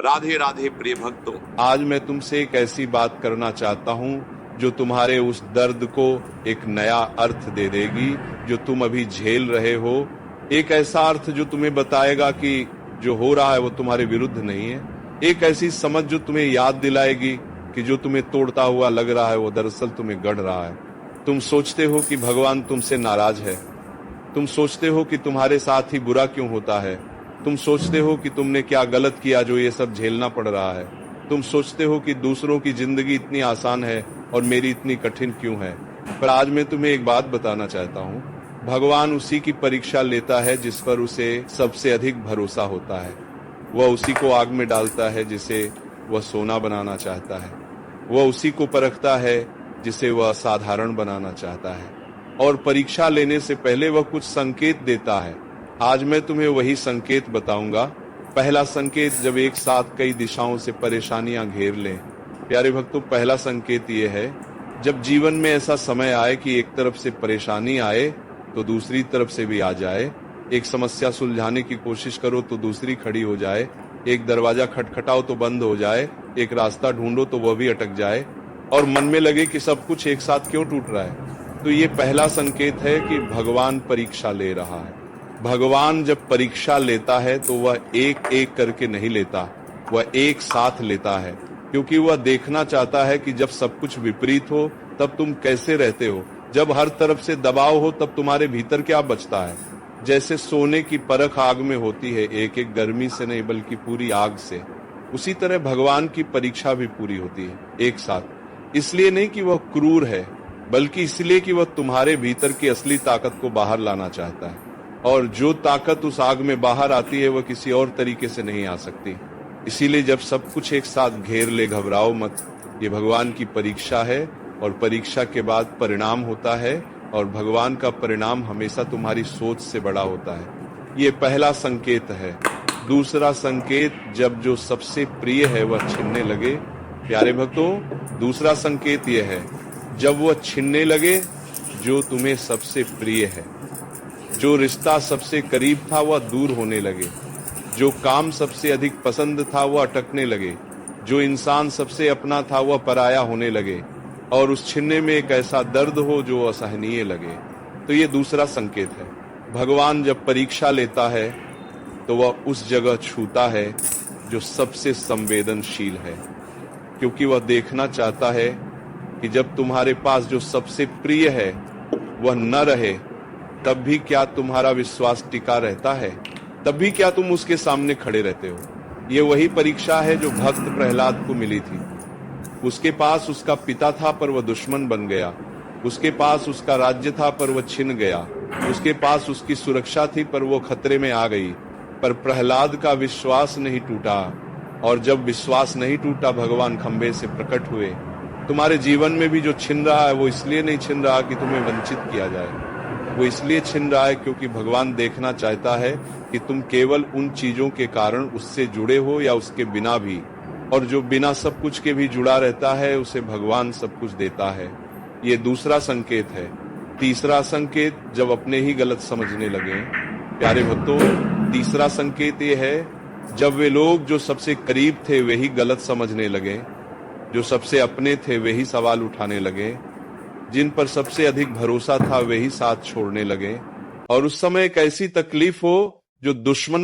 राधे राधे प्रिय भक्तों, आज मैं तुमसे एक ऐसी बात करना चाहता हूँ जो तुम्हारे उस दर्द को एक नया अर्थ दे देगी जो तुम अभी झेल रहे हो। एक ऐसा अर्थ जो तुम्हें बताएगा कि जो हो रहा है वो तुम्हारे विरुद्ध नहीं है। एक ऐसी समझ जो तुम्हें याद दिलाएगी कि जो तुम्हें तोड़ता हुआ लग रहा है वो दरअसल तुम्हें गढ़ रहा है। तुम सोचते हो कि भगवान तुमसे नाराज है, तुम सोचते हो कि तुम्हारे साथ ही बुरा क्यों होता है, तुम सोचते हो कि तुमने क्या गलत किया जो ये सब झेलना पड़ रहा है, तुम सोचते हो कि दूसरों की जिंदगी इतनी आसान है और मेरी इतनी कठिन क्यों है। पर आज मैं तुम्हें एक बात बताना चाहता हूँ, भगवान उसी की परीक्षा लेता है जिस पर उसे सबसे अधिक भरोसा होता है। वह उसी को आग में डालता है जिसे वह सोना बनाना चाहता है। वह उसी को परखता है जिसे वह असाधारण बनाना चाहता है। और परीक्षा लेने से पहले वह कुछ संकेत देता है। आज मैं तुम्हें वही संकेत बताऊंगा। पहला संकेत, जब एक साथ कई दिशाओं से परेशानियां घेर लें। प्यारे भक्तों, पहला संकेत ये है, जब जीवन में ऐसा समय आए कि एक तरफ से परेशानी आए तो दूसरी तरफ से भी आ जाए। एक समस्या सुलझाने की कोशिश करो तो दूसरी खड़ी हो जाए। एक दरवाजा खटखटाओ तो बंद हो जाए। एक रास्ता ढूंढो तो वह भी अटक जाए और मन में लगे कि सब कुछ एक साथ क्यों टूट रहा है। तो ये पहला संकेत है कि भगवान परीक्षा ले रहा है। भगवान जब परीक्षा लेता है तो वह एक एक करके नहीं लेता, वह एक साथ लेता है, क्योंकि वह देखना चाहता है कि जब सब कुछ विपरीत हो तब तुम कैसे रहते हो। जब हर तरफ से दबाव हो तब तुम्हारे भीतर क्या बचता है। जैसे सोने की परख आग में होती है, एक एक गर्मी से नहीं बल्कि पूरी आग से, उसी तरह भगवान की परीक्षा भी पूरी होती है एक साथ। इसलिए नहीं कि वह क्रूर है, बल्कि इसलिए कि वह तुम्हारे भीतर की असली ताकत को बाहर लाना चाहता है। और जो ताकत उस आग में बाहर आती है वह किसी और तरीके से नहीं आ सकती। इसीलिए जब सब कुछ एक साथ घेर ले, घबराओ मत। ये भगवान की परीक्षा है और परीक्षा के बाद परिणाम होता है और भगवान का परिणाम हमेशा तुम्हारी सोच से बड़ा होता है। ये पहला संकेत है। दूसरा संकेत, जब जो सबसे प्रिय है वह छिनने लगे। प्यारे भक्तों, दूसरा संकेत यह है, जब वह छिनने लगे जो तुम्हें सबसे प्रिय है। जो रिश्ता सबसे करीब था वह दूर होने लगे। जो काम सबसे अधिक पसंद था वह अटकने लगे। जो इंसान सबसे अपना था वह पराया होने लगे और उस छिनने में एक ऐसा दर्द हो जो असहनीय लगे। तो ये दूसरा संकेत है। भगवान जब परीक्षा लेता है तो वह उस जगह छूता है जो सबसे संवेदनशील है, क्योंकि वह देखना चाहता है कि जब तुम्हारे पास जो सबसे प्रिय है वह न रहे तब भी क्या तुम्हारा विश्वास टिका रहता है, तब भी क्या तुम उसके सामने खड़े रहते हो। ये वही परीक्षा है जो भक्त प्रहलाद को मिली थी। उसके पास उसका पिता था पर वह दुश्मन बन गया। उसके पास उसका राज्य था पर वह छिन गया। उसके पास उसकी सुरक्षा थी पर वो खतरे में आ गई। पर प्रहलाद का विश्वास नहीं टूटा, और जब विश्वास नहीं टूटा भगवान खंबे से प्रकट हुए। तुम्हारे जीवन में भी जो छिन रहा है वो इसलिए नहीं छिन रहा कि तुम्हें वंचित किया जाए, वो इसलिए छिन रहा है क्योंकि भगवान देखना चाहता है कि तुम केवल उन चीजों के कारण उससे जुड़े हो या उसके बिना भी। और जो बिना सब कुछ के भी जुड़ा रहता है उसे भगवान सब कुछ देता है। ये दूसरा संकेत है। तीसरा संकेत, जब अपने ही गलत समझने लगे। प्यारे भक्तों, तीसरा संकेत ये है, जब वे लोग जो सबसे करीब थे वे ही गलत समझने लगे, जो सबसे अपने थे वे ही सवाल उठाने लगे, जिन पर सबसे अधिक भरोसा था वे ही साथ छोड़ने लगे। और उस समय एक ऐसी तकलीफ हो जो दुश्मनों